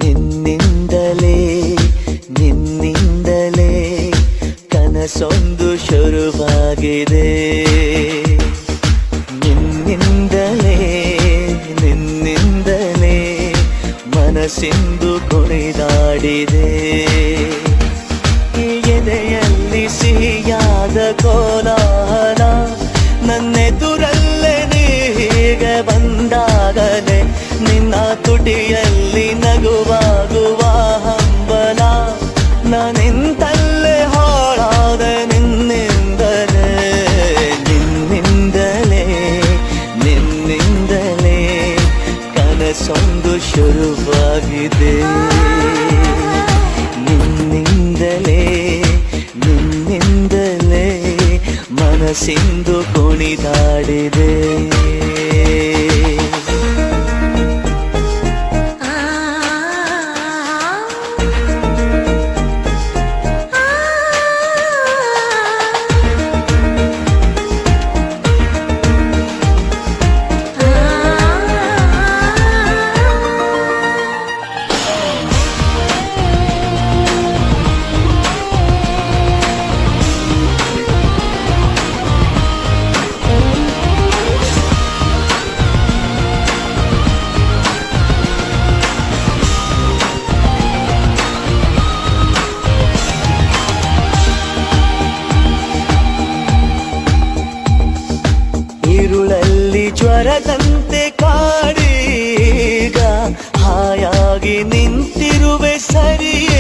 ನಿನ್ನಿಂದಲೇ ನಿನ್ನಿಂದಲೇ ಕನಸೊಂದು ಶುರುವಾಗಿದೆ. ನಿನ್ನಿಂದಲೇ ನಿನ್ನಿಂದಲೇ ಮನಸ್ಸಿಂದು ಕುಣಿದಾಡಿದೆ. ಎದೆಯಲ್ಲಿ ಸಿಹಿಯಾದ ಕೋಲಾಹಲ ನನ್ನೆದುರಲ್ಲೇ ನೀ ಹೀಗೆ ಬಂದಾಗಲೇ ನಿನ್ನ ತುಟಿಯಲ್ಲಿ ನಗುವಾಗುವ ಹಂಬಲ ನಾನಿಂತಲ್ಲೇ ಹಾಳಾದ ನಿನ್ನಿಂದಲೇ ನಿನ್ನಿಂದಲೇ ನಿನ್ನಿಂದಲೇ ಕನಸೊಂದು ಶುರುವಾಗಿದೆ. ನಿನ್ನಿಂದಲೇ ನಿನ್ನಿಂದಲೇ ಮನಸ್ಸಿಂದು ಕುಣಿದಾಡಿದೆ. ഇരുളಲ್ಲಿ ಜ್ವರದಂತೆ ಕಾಡೀಗ ಹಾಯಾಗಿ ನಿಂತಿರುವೆ ಸರಿಯೇ.